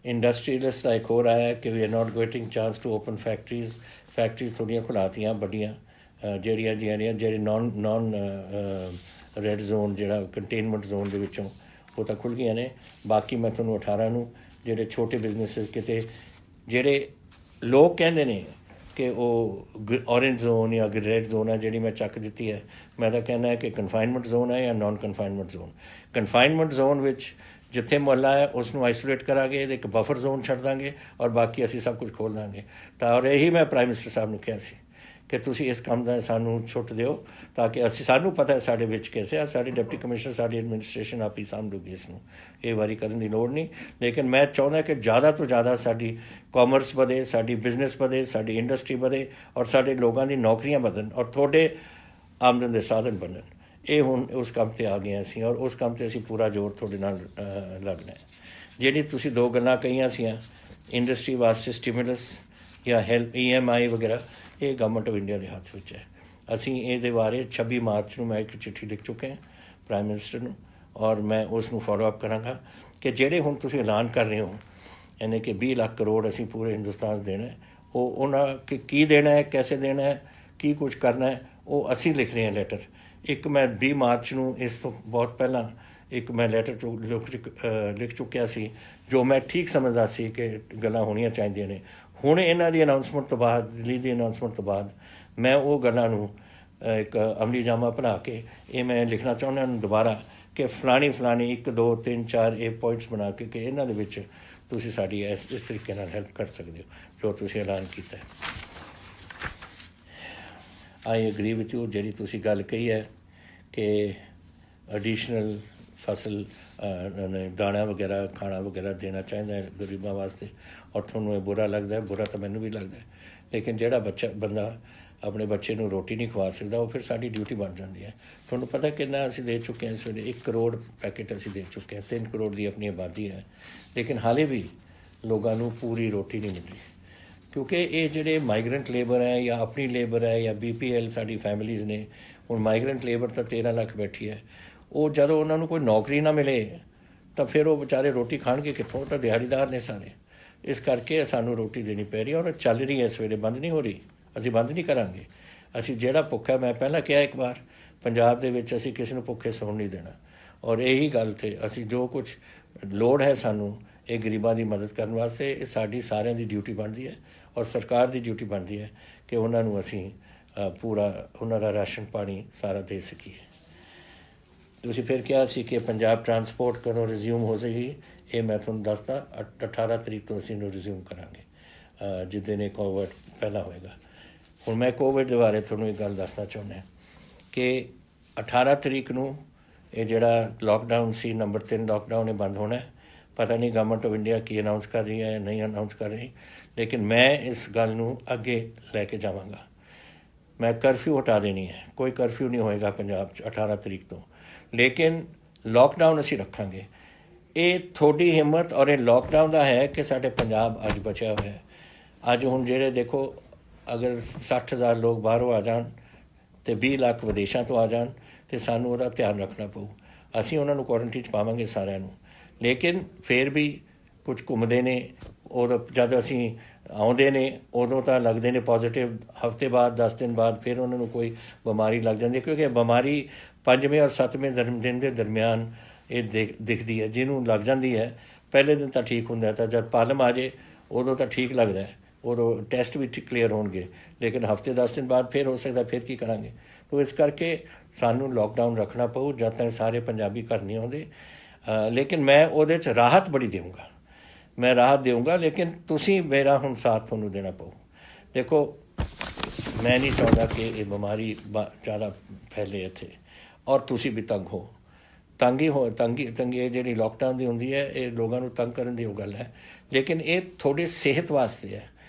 ਇੰਡਸਟਰੀਅਲਿਸਟ ਦਾ ਇੱਕ ਹੋਰ ਆਇਆ ਕਿ we are not getting chance to open factories ਥੋੜ੍ਹੀਆਂ ਖੁਲਾਤੀਆਂ ਵੱਡੀਆਂ, ਜਿਹੜੇ ਨੌਨ ਰੈੱਡ ਜ਼ੋਨ, ਜਿਹੜਾ ਕੰਟੇਨਮੈਂਟ ਜ਼ੋਨ ਦੇ ਵਿੱਚੋਂ ਉਹ ਤਾਂ ਖੁੱਲ੍ਹ ਗਈਆਂ ਨੇ। ਬਾਕੀ ਮੈਂ ਤੁਹਾਨੂੰ 18 ਨੂੰ ਜਿਹੜੇ ਛੋਟੇ ਬਿਜ਼ਨਸਿਸ ਕਿਤੇ ਜਿਹੜੇ ਲੋਕ ਕਹਿੰਦੇ ਨੇ ਕਿ ਉਹ ਔਰੇਂਜ ਜ਼ੋਨ ਜਾਂ ਰੈੱਡ ਜ਼ੋਨ ਹੈ, ਜਿਹੜੀ ਮੈਂ ਚੱਕ ਦਿੱਤੀ ਹੈ। ਮੈਂ ਤਾਂ ਕਹਿੰਦਾ ਕਿ ਕਨਫਾਈਨਮੈਂਟ ਜ਼ੋਨ ਹੈ ਜਾਂ non confinement zone. Confinement zone ਵਿੱਚ ਜਿੱਥੇ ਮੁਹੱਲਾ ਹੈ ਉਸ ਨੂੰ ਆਈਸੋਲੇਟ ਕਰਾਂਗੇ, ਇਹਦੇ ਇੱਕ ਬਫਰ ਜ਼ੋਨ ਛੱਡ ਦਾਂਗੇ ਔਰ ਬਾਕੀ ਅਸੀਂ ਸਭ ਕੁਝ ਖੋਲ੍ਹ ਦਾਂਗੇ। ਤਾਂ ਔਰ ਇਹੀ ਮੈਂ ਪ੍ਰਾਈਮ ਮਿਨਿਸਟਰ ਸਾਹਿਬ ਨੂੰ ਕਿਹਾ ਸੀ ਕਿ ਤੁਸੀਂ ਇਸ ਕੰਮ ਦਾ ਸਾਨੂੰ ਛੁੱਟ ਦਿਓ ਤਾਂ ਕਿ ਸਾਨੂੰ ਪਤਾ ਹੈ ਸਾਡੇ ਵਿੱਚ ਕਿਸੇ ਆ, ਸਾਡੇ ਡਿਪਟੀ ਕਮਿਸ਼ਨਰ, ਸਾਡੀ ਐਡਮਿਨਿਸਟ੍ਰੇਸ਼ਨ ਆਪ ਹੀ ਸਾਂਭੂਗੀ ਇਸ ਨੂੰ, ਇਹ ਵਾਰੀ ਕਰਨ ਦੀ ਲੋੜ ਨਹੀਂ। ਲੇਕਿਨ ਮੈਂ ਚਾਹੁੰਦਾ ਕਿ ਜ਼ਿਆਦਾ ਤੋਂ ਜ਼ਿਆਦਾ ਸਾਡੀ ਕਾਮਰਸ ਵਧੇ, ਸਾਡੀ ਬਿਜ਼ਨਸ ਵਧੇ, ਸਾਡੀ ਇੰਡਸਟਰੀ ਵਧੇ ਔਰ ਸਾਡੇ ਲੋਕਾਂ ਦੀ ਨੌਕਰੀਆਂ ਵਧਣ ਔਰ ਤੁਹਾਡੇ ਆਮਦਨ ਦੇ ਸਾਧਨ ਬਣਨ। ਇਹ ਹੁਣ ਉਸ ਕੰਮ 'ਤੇ ਆ ਗਏ ਅਸੀਂ ਔਰ ਉਸ ਕੰਮ 'ਤੇ ਅਸੀਂ ਪੂਰਾ ਜ਼ੋਰ ਤੁਹਾਡੇ ਨਾਲ ਲੱਗਣਾ ਹੈ। ਜਿਹੜੀ ਤੁਸੀਂ ਦੋ ਗੱਲਾਂ ਕਹੀਆਂ ਸੀਆਂ ਇੰਡਸਟਰੀ ਵਾਸਤੇ ਸਟਿਮੂਲਸ ਜਾਂ ਹੈਲਪ EMI ਵਗੈਰਾ, ਇਹ ਗਵਰਨਮੈਂਟ ਆਫ ਇੰਡੀਆ ਦੇ ਹੱਥ ਵਿੱਚ ਹੈ। ਅਸੀਂ ਇਹਦੇ ਬਾਰੇ 26 ਮਾਰਚ ਨੂੰ ਮੈਂ ਇੱਕ ਚਿੱਠੀ ਲਿਖ ਚੁੱਕੇ ਹਾਂ ਪ੍ਰਾਈਮ ਮਿਨਿਸਟਰ ਨੂੰ ਔਰ ਮੈਂ ਉਸ ਨੂੰ ਫੋਲੋ ਅਪ ਕਰਾਂਗਾ ਕਿ ਜਿਹੜੇ ਹੁਣ ਤੁਸੀਂ ਐਲਾਨ ਕਰ ਰਹੇ ਹੋ ਯਾਨੀ ਕਿ 20 ਲੱਖ ਕਰੋੜ ਅਸੀਂ ਪੂਰੇ ਹਿੰਦੁਸਤਾਨ ਦੇਣਾ, ਉਹ ਉਹਨਾਂ ਕੀ ਦੇਣਾ ਹੈ, ਕੈਸੇ ਦੇਣਾ ਹੈ, ਕੀ ਕੁਝ ਕਰਨਾ ਹੈ, ਉਹ ਅਸੀਂ ਲਿਖ ਰਹੇ ਹਾਂ ਲੈਟਰ। ਇੱਕ ਮੈਂ 20 ਮਾਰਚ ਨੂੰ ਇਸ ਤੋਂ ਬਹੁਤ ਪਹਿਲਾਂ ਇੱਕ ਮੈਂ ਲੈਟਰ ਲਿਖ ਚੁੱਕਿਆ ਸੀ ਜੋ ਮੈਂ ਠੀਕ ਸਮਝਦਾ ਸੀ ਕਿ ਗੱਲਾਂ ਹੋਣੀਆਂ ਚਾਹੀਦੀਆਂ ਨੇ। ਹੁਣ ਇਹਨਾਂ ਦੀ ਅਨਾਊਂਸਮੈਂਟ ਤੋਂ ਬਾਅਦ, ਦਿੱਲੀ ਦੀ ਅਨਾਊਂਸਮੈਂਟ ਤੋਂ ਬਾਅਦ ਮੈਂ ਉਹ ਗੱਲਾਂ ਨੂੰ ਇੱਕ ਅਮਲੀ ਜਾਮਾ ਬਣਾ ਕੇ ਇਹ ਮੈਂ ਲਿਖਣਾ ਚਾਹੁੰਦਾ ਹਾਂ ਦੁਬਾਰਾ ਕਿ ਫਲਾਣੀ 1 2 3 4 ਇਹ ਪੁਆਇੰਟਸ ਬਣਾ ਕੇ ਕਿ ਇਹਨਾਂ ਦੇ ਵਿੱਚ ਤੁਸੀਂ ਸਾਡੀ ਇਸ ਤਰੀਕੇ ਨਾਲ ਹੈਲਪ ਕਰ ਸਕਦੇ ਹੋ ਜੋ ਤੁਸੀਂ ਐਲਾਨ ਕੀਤਾ ਹੈ। ਆਈ ਐਗਰੀ ਵਿਥ ਯੂ, ਜਿਹੜੀ ਤੁਸੀਂ ਗੱਲ ਕਹੀ ਹੈ ਕਿ ਐਡੀਸ਼ਨਲ ਫਸਲ ਦਾਣਾ ਵਗੈਰਾ ਖਾਣਾ ਵਗੈਰਾ ਦੇਣਾ ਚਾਹੀਦਾ ਹੈ ਗਰੀਬਾਂ ਵਾਸਤੇ ਔਰ ਤੁਹਾਨੂੰ ਇਹ ਬੁਰਾ ਲੱਗਦਾ ਹੈ, ਬੁਰਾ ਤਾਂ ਮੈਨੂੰ ਵੀ ਲੱਗਦਾ ਹੈ। ਲੇਕਿਨ ਜਿਹੜਾ ਬੰਦਾ ਆਪਣੇ ਬੱਚੇ ਨੂੰ ਰੋਟੀ ਨਹੀਂ ਖਵਾ ਸਕਦਾ ਉਹ ਫਿਰ ਸਾਡੀ ਡਿਊਟੀ ਬਣ ਜਾਂਦੀ ਹੈ। ਤੁਹਾਨੂੰ ਪਤਾ ਕਿੰਨਾ ਅਸੀਂ ਦੇ ਚੁੱਕੇ ਹਾਂ ਇਸ ਵੇਲੇ, 1 ਕਰੋੜ ਪੈਕੇਟ ਅਸੀਂ ਦੇ ਚੁੱਕੇ ਹਾਂ, 3 ਕਰੋੜ ਦੀ ਆਪਣੀ ਆਬਾਦੀ ਹੈ। ਲੇਕਿਨ ਹਾਲੇ ਵੀ ਲੋਕਾਂ ਨੂੰ ਪੂਰੀ ਰੋਟੀ ਨਹੀਂ ਮਿਲ ਰਹੀ ਕਿਉਂਕਿ ਇਹ ਜਿਹੜੇ ਮਾਈਗਰੈਂਟ ਲੇਬਰ ਹੈ ਜਾਂ ਆਪਣੀ ਲੇਬਰ ਹੈ ਜਾਂ BPL ਸਾਡੀ ਫੈਮਿਲੀਜ਼ ਨੇ। ਹੁਣ ਮਾਈਗਰੈਂਟ ਲੇਬਰ ਤਾਂ 13 ਲੱਖ ਬੈਠੀ ਹੈ, ਉਹ ਜਦੋਂ ਉਹਨਾਂ ਨੂੰ ਕੋਈ ਨੌਕਰੀ ਨਾ ਮਿਲੇ ਤਾਂ ਫਿਰ ਉਹ ਵਿਚਾਰੇ ਰੋਟੀ ਖਾਣਗੇ ਕਿੱਥੋਂ, ਤਾਂ ਦਿਹਾੜੀਦਾਰ ਨੇ ਸਾਰੇ। ਇਸ ਕਰਕੇ ਸਾਨੂੰ ਰੋਟੀ ਦੇਣੀ ਪੈ ਰਹੀ ਔਰ ਚੱਲ ਰਹੀ ਹੈ ਇਸ ਵੇਲੇ, ਬੰਦ ਨਹੀਂ ਹੋ ਰਹੀ, ਅਸੀਂ ਬੰਦ ਨਹੀਂ ਕਰਾਂਗੇ। ਅਸੀਂ ਜਿਹੜਾ ਭੁੱਖਾ, ਮੈਂ ਪਹਿਲਾਂ ਕਿਹਾ ਇੱਕ ਵਾਰ, ਪੰਜਾਬ ਦੇ ਵਿੱਚ ਅਸੀਂ ਕਿਸੇ ਨੂੰ ਭੁੱਖੇ ਸੌਣ ਨਹੀਂ ਦੇਣਾ ਔਰ ਇਹੀ ਗੱਲ 'ਤੇ ਅਸੀਂ ਜੋ ਕੁਝ ਲੋੜ ਹੈ ਸਾਨੂੰ ਇਹ ਗਰੀਬਾਂ ਦੀ ਮਦਦ ਕਰਨ ਵਾਸਤੇ, ਇਹ ਸਾਡੀ ਸਾਰਿਆਂ ਦੀ ਡਿਊਟੀ ਬਣਦੀ ਹੈ ਔਰ ਸਰਕਾਰ ਦੀ ਡਿਊਟੀ ਬਣਦੀ ਹੈ ਕਿ ਉਹਨਾਂ ਨੂੰ ਅਸੀਂ ਪੂਰਾ ਉਹਨਾਂ ਦਾ ਰਾਸ਼ਨ ਪਾਣੀ ਸਾਰਾ ਦੇ ਸਕੀਏ। ਤੁਸੀਂ ਫਿਰ ਕਿਹਾ ਸੀ ਕਿ ਪੰਜਾਬ ਟਰਾਂਸਪੋਰਟ ਕਦੋਂ ਰਿਜ਼ਿਊਮ ਹੋ ਜਾਏਗੀ, ਇਹ ਮੈਂ ਤੁਹਾਨੂੰ ਦੱਸਦਾ 18 ਤਰੀਕ ਤੋਂ ਅਸੀਂ ਇਹਨੂੰ ਰਿਜ਼ਿਊਮ ਕਰਾਂਗੇ ਜਿੱਦਾਂ ਨੇ ਕੋਵਿਡ ਪਹਿਲਾਂ ਹੋਏਗਾ। ਹੁਣ ਮੈਂ ਕੋਵਿਡ ਦੇ ਬਾਰੇ ਤੁਹਾਨੂੰ ਇੱਕ ਗੱਲ ਦੱਸਣਾ ਚਾਹੁੰਦਾ ਕਿ 18 ਤਰੀਕ ਨੂੰ ਇਹ ਜਿਹੜਾ ਲੋਕਡਾਊਨ ਸੀ ਨੰਬਰ 3 ਲੋਕਡਾਊਨ ਇਹ ਬੰਦ ਹੋਣਾ। ਪਤਾ ਨਹੀਂ government of India Ki announce ਕਰ ਰਹੀ ਹੈ ਨਹੀਂ ਅਨਾਊਂਸ ਕਰ ਰਹੀ, ਲੇਕਿਨ ਮੈਂ ਇਸ ਗੱਲ ਨੂੰ ਅੱਗੇ ਲੈ ਕੇ ਜਾਵਾਂਗਾ। ਮੈਂ ਕਰਫਿਊ ਹਟਾ ਦੇਣੀ ਹੈ, ਕੋਈ ਕਰਫਿਊ ਨਹੀਂ ਹੋਏਗਾ ਪੰਜਾਬ 'ਚ 18 ਤਰੀਕ ਤੋਂ, ਲੇਕਿਨ ਲੋਕਡਾਊਨ ਅਸੀਂ ਰੱਖਾਂਗੇ। ਇਹ ਤੁਹਾਡੀ ਹਿੰਮਤ ਔਰ ਇਹ ਲੋਕਡਾਊਨ ਦਾ ਹੈ ਕਿ ਸਾਡੇ ਪੰਜਾਬ ਅੱਜ ਬਚਿਆ ਹੋਇਆ। ਅੱਜ ਹੁਣ ਜਿਹੜੇ ਦੇਖੋ ਅਗਰ 60,000 ਲੋਕ ਬਾਹਰੋਂ ਆ ਜਾਣ ਅਤੇ 20 ਲੱਖ ਵਿਦੇਸ਼ਾਂ ਤੋਂ ਆ ਜਾਣ ਅਤੇ ਸਾਨੂੰ ਉਹਦਾ ਧਿਆਨ ਰੱਖਣਾ ਪਊ। ਅਸੀਂ ਉਹਨਾਂ ਨੂੰ ਕੁਆਰੰਟੀਨ 'ਚ ਪਾਵਾਂਗੇ ਸਾਰਿਆਂ ਨੂੰ, ਲੇਕਿਨ ਫਿਰ ਵੀ ਕੁਝ ਘੁੰਮਦੇ ਨੇ ਔਰ ਜਦ ਅਸੀਂ ਆਉਂਦੇ ਨੇ ਉਦੋਂ ਤਾਂ ਲੱਗਦੇ ਨੇ ਪੋਜ਼ੀਟਿਵ, ਹਫ਼ਤੇ ਬਾਅਦ 10 ਦਿਨ ਬਾਅਦ ਫਿਰ ਉਹਨਾਂ ਨੂੰ ਕੋਈ ਬਿਮਾਰੀ ਲੱਗ ਜਾਂਦੀ ਹੈ ਕਿਉਂਕਿ ਬਿਮਾਰੀ 5ਵੇਂ ਔਰ 7ਵੇਂ ਦਿਨ ਦੇ ਦਰਮਿਆਨ ਇਹ ਦਿਖਦੀ ਹੈ। ਜਿਹਨੂੰ ਲੱਗ ਜਾਂਦੀ ਹੈ ਪਹਿਲੇ ਦਿਨ ਤਾਂ ਠੀਕ ਹੁੰਦਾ, ਤਾਂ ਜਦ ਪਾਲਮ ਆ ਜਾਏ ਉਦੋਂ ਤਾਂ ਠੀਕ ਲੱਗਦਾ उदों टैसट भी क्लीयर होणगे, लेकिन हफ्ते 10 दिन बाद फिर हो सकता फिर की करांगे। तो इस करके सानू लॉकडाउन रखना पऊ जब तक सारे पंजाबी घर नहीं आउंदे। लेकिन मैं उहदे च राहत बड़ी देऊँगा, मैं राहत देऊँगा, लेकिन तुसी मेरा हुण साथ तुहानूं देना पऊ। देखो मैं नहीं चाहुंदा कि ये बीमारी ज़्यादा फैले इत्थे और तुसी भी तंग हो। तंगी ये जिहड़ी लॉकडाउन दी हुंदी है, ये लोगों नूं तंग करन दी गल है, लेकिन ये थोड़ी सेहत वास्ते है।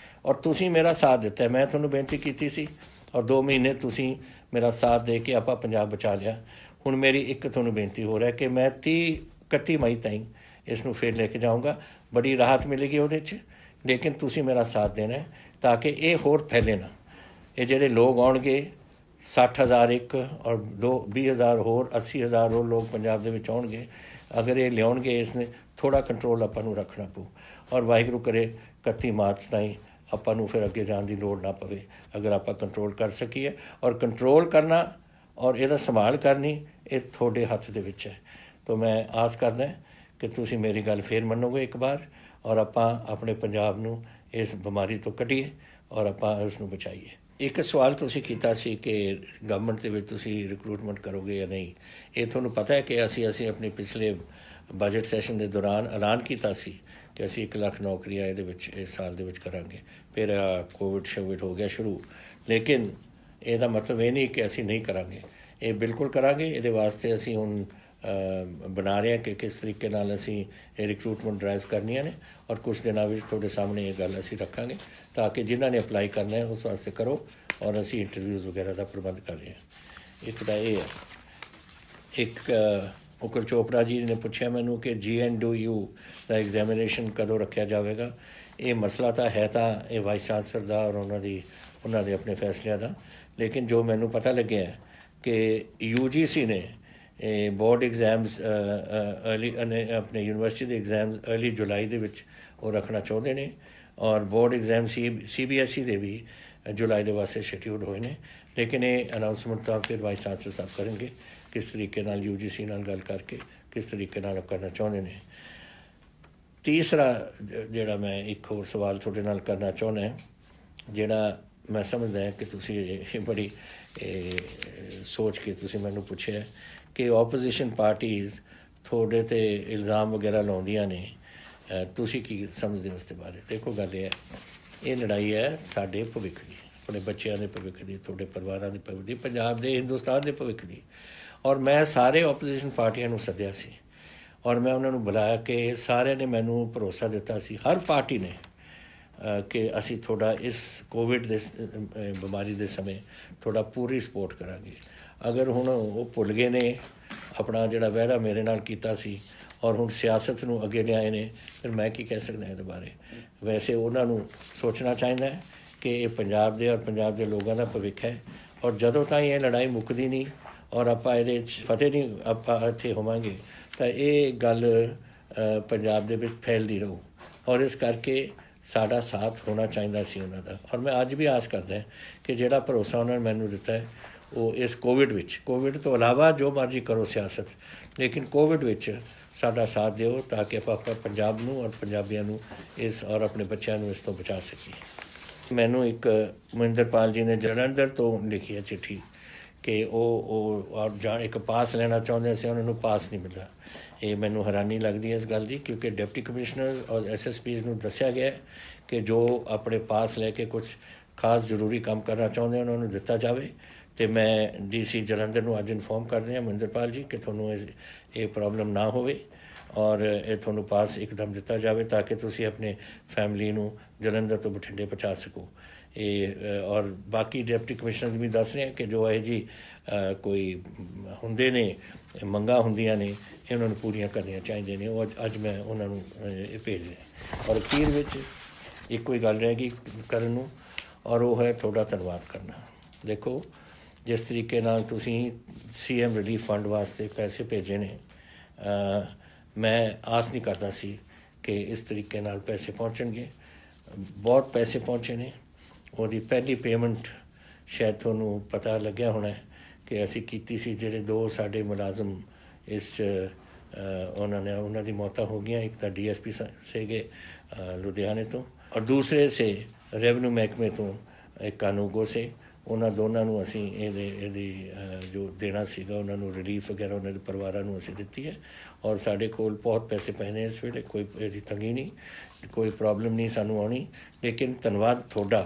और तुसी मेरा साथ दिता है, मैं तुहानूं बेनती कीती सी और 2 महीने तुसी मेरा साथ दे के आपां पंजाब बचा लिया। हुण मेरी एक तुहानूं बेनती हो रहा है कि मैं 31 मई ताईं इसनूं फिर लेके जाऊँगा, बड़ी राहत मिलेगी उहदे च, लेकिन तुसी मेरा साथ देना है ताकि ये होर फैले ना। ये जिहड़े लोग आउणगे 60,000 एक और 20,000 होर 80,000 होर लोग पंजाब दे विच आउणगे, अगर ये लियाउणगे इसने थोड़ा कंट्रोल आपां नूं रखना पऊ। और वाहिगुरू करे 31 मार्च ताईं आपां नूं फिर अगे जाण दी लोड़ ना पवे, अगर आपां कंट्रोल कर सकीए। और कंट्रोल करना और इहदा संभाल करनी ये तुहाडे हत्थ दे विच है। तो मैं आस करदा कि तुसी मेरी गल फिर मन्नोगे एक बार और आपां अपने पंजाब नूं इस बीमारी तो कढीए और आपां इसनूं बचाईए। एक सवाल तुसी कीता सी कि गवर्नमेंट दे विच तुसी रिक्रूटमेंट करोगे या नहीं। ये तुहानूं पता है कि असीं अपने पिछले बजट सैशन के दौरान ऐलान किया कि असीं 1 लाख नौकरियां इहदे विच इस साल दे विच करांगे। फिर कोविड शोविड हो गया शुरू, लेकिन ਇਹਦਾ मतलब ये नहीं कि असीं नहीं करांगे, ये बिल्कुल करांगे। इहदे वास्ते असीं हुण बना रहे हैं कि किस तरीके नाल असीं रिक्रूटमेंट ड्राइव करनियां ने और कुछ दिनों में थोड़े सामने ये गल असीं रखांगे ताकि जिन्हों ने अपलाई करना है उस वास्ते करो और असीं इंटरव्यूज़ वगैरह का प्रबंध कर रहे हैं। एक तो ये है। एक मुकुल चोपड़ा जी ने पूछा मैनू कि GNDU का एग्जामिनेशन कदों रखा जाएगा। ये मसला तो है ये वाइस चांसलर का और उन्होंने अपने फैसलों का, लेकिन जो मैनू पता लगे है कि UGC ने बोर्ड एग्जाम्स अर्ली अपने यूनिवर्सिटी के एग्जाम्स अर्ली जुलाई के वो रखना चाहते हैं और बोर्ड एग्जाम CBSE के भी जुलाई के वास्ते शेड्यूल हुए हैं। लेकिन ये अनाउंसमेंट तो फिर वाइस चांसलर साहब करेंगे किस तरीके नाल UGC नाल गल करके किस तरीके नाल करना चाहते हैं। तीसरा जिहड़ा मैं एक होर सवाल तुहाडे नाल करना चाहुंदा है, जिहड़ा मैं समझदा है कि तुसी बड़ी सोच के तुसी मैनू पुछया है कि ओपोजिशन पार्टीज़ थोड़े ते इल्ज़ाम वगैरह लाउंदियां ने, तुसी की समझदे हो उसके बारे। देखो गल ये लड़ाई है साडे भविख दी, अपने बच्चों के भविख दी, थोड़े परिवारों के भविख दी, पंजाब के हिंदुस्तान के भविख दी। और मैं सारे ओपोजिशन पार्टियां नूं सद्दिया सी और मैं उन्होंने बुलाया कि सारे ने मैनू भरोसा दिता सी, हर पार्टी ने, कि असी थोड़ा इस कोविड दे बीमारी के समय थोड़ा पूरी सपोर्ट करांगे। अगर हुण वो भुल गए ने अपना जिहड़ा वायदा मेरे नाल कीता सी और हुण सियासत नूं अगे लिआए ने, फिर मैं की कह सकदा इहदे बारे। वैसे उन्होंने सोचना चाहिए कि ये पंजाब दे और पंजाब के लोगों का भविख है और जदों ताईं ये लड़ाई मुकदी नहीं और आपां इहदे फतेह नहीं आपां इत्थे होवांगे तो ये गल पंजाब दे विच फैलदी रहू। और इस करके साडा साथ होना चाहिए सी उन्हां दा। और मैं अज भी आस करदा कि जिहड़ा भरोसा उन्होंने मैनू दिता है वो इस कोविड तो अलावा जो मर्जी करो सियासत, लेकिन कोविड विच साडा साथ दिओ ताकि आप पंजाब नूं और पंजाबियों नूं इस और अपने बच्चों नूं इस तो बचा सकीए। मैनू एक महिंदरपाल जी ने जलंधर तो लिखी है चिट्ठी कि और जान एक पास लेना चाहते से उन्होंने पास नहीं मिला। ये मैनू हैरानी लगती है इस गल की, क्योंकि डिप्टी कमिश्नर और SSPs नूं दस्सिया गया है कि जो अपने पास लैके कुछ खास जरूरी काम करना चाहते हैं उन्होंने दिता जाए। तो मैं DC जलंधर नूं अज इनफॉर्म कर रहा महिंदरपाल जी कि थोनों ये प्रॉब्लम ना होवे और ये थोनों पास एकदम दिता जाए ताकि तुसी अपने फैमिली नूं जलंधर तो बठिंडे पहुँचा सको। ये और बाकी डिप्टी कमिश्नर भी दस रहे हैं कि जो है जी कोई हुंदे ने मंगा हुंदियां ने इन्होंने पूरियां करनियां चाहिए ने। वो अज मैं उन्होंने भेज रहा और अखीर विच एक कोई गल रहेगी करन नूं और वो है थोड़ा धन्यवाद करना। देखो जिस तरीके नाल तुसी CM रिलीफ फंड वास्ते पैसे भेजे ने, मैं आस नहीं करता सी कि इस तरीके नाल पैसे पहुँचणगे। बहुत पैसे पहुँचे ने। ਉਹਦੀ ਪਹਿਲੀ पेमेंट शायद ਤੁਹਾਨੂੰ पता लग्या होना है कि असी कीती सी ਜਿਹੜੇ 2 ਸਾਡੇ मुलाजम इस उन्होंने उन्होंने मौतें हो गई। एक तो DSP से लुधियाने तो और दूसरे से ਰੈਵਨਿਊ ਮਹਿਕਮੇ ਤੋਂ ਇੱਕ ਕਾਨੂੰਗੋ ਸੇ, ਉਹਨਾਂ ਦੋਨਾਂ ਨੂੰ ਅਸੀਂ ਇਹਦੀ ਜੋ ਦੇਣਾ ਸੀਗਾ ਉਹਨਾਂ ਨੂੰ ਰਿਲੀਫ ਵਗੈਰਾ ਉਹਨਾਂ ਦੇ ਪਰਿਵਾਰਾਂ ਨੂੰ ਅਸੀਂ ਦਿੱਤੀ ਹੈ। ਔਰ ਸਾਡੇ ਕੋਲ ਬਹੁਤ ਪੈਸੇ ਪਏ ਨੇ ਇਸ ਵੇਲੇ, ਕੋਈ ਇਹਦੀ ਤੰਗੀ ਨਹੀਂ, ਕੋਈ ਪ੍ਰੋਬਲਮ ਨਹੀਂ ਸਾਨੂੰ ਆਉਣੀ। ਲੇਕਿਨ ਧੰਨਵਾਦ ਤੁਹਾਡਾ,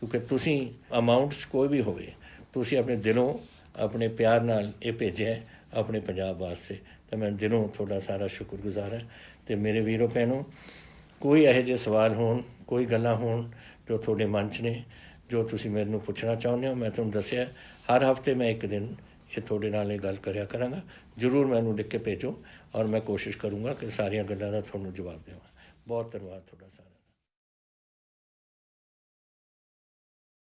ਕਿਉਂਕਿ ਤੁਸੀਂ ਅਮਾਊਂਟਸ ਕੋਈ ਵੀ ਹੋਵੇ, ਤੁਸੀਂ ਆਪਣੇ ਦਿਲੋਂ ਆਪਣੇ ਪਿਆਰ ਨਾਲ ਇਹ ਭੇਜਿਆ ਆਪਣੇ ਪੰਜਾਬ ਵਾਸਤੇ, ਤਾਂ ਮੈਂ ਦਿਲੋਂ ਤੁਹਾਡਾ ਸਾਰਾ ਸ਼ੁਕਰਗੁਜ਼ਾਰ ਹੈ। ਅਤੇ ਮੇਰੇ ਵੀਰੋ ਭੈਣੋ, ਕੋਈ ਇਹੋ ਜਿਹੇ ਸਵਾਲ ਹੋਣ, ਕੋਈ ਗੱਲਾਂ ਹੋਣ ਜੋ ਤੁਹਾਡੇ ਮਨ 'ਚ ਨੇ, ਜੋ ਤੁਸੀਂ ਮੈਨੂੰ ਪੁੱਛਣਾ ਚਾਹੁੰਦੇ ਹੋ, ਮੈਂ ਤੁਹਾਨੂੰ ਦੱਸਿਆ ਹਰ ਹਫ਼ਤੇ ਮੈਂ ਇੱਕ ਦਿਨ ਇਹ ਤੁਹਾਡੇ ਨਾਲ ਇਹ ਗੱਲ ਕਰਿਆ ਕਰਾਂਗਾ। ਜ਼ਰੂਰ ਮੈਨੂੰ ਲਿਖ ਕੇ ਭੇਜੋ, ਔਰ ਮੈਂ ਕੋਸ਼ਿਸ਼ ਕਰੂੰਗਾ ਕਿ ਸਾਰੀਆਂ ਗੱਲਾਂ ਦਾ ਤੁਹਾਨੂੰ ਜਵਾਬ ਦੇਵਾਂ। ਬਹੁਤ ਧੰਨਵਾਦ ਤੁਹਾਡਾ ਸਾਰਾ।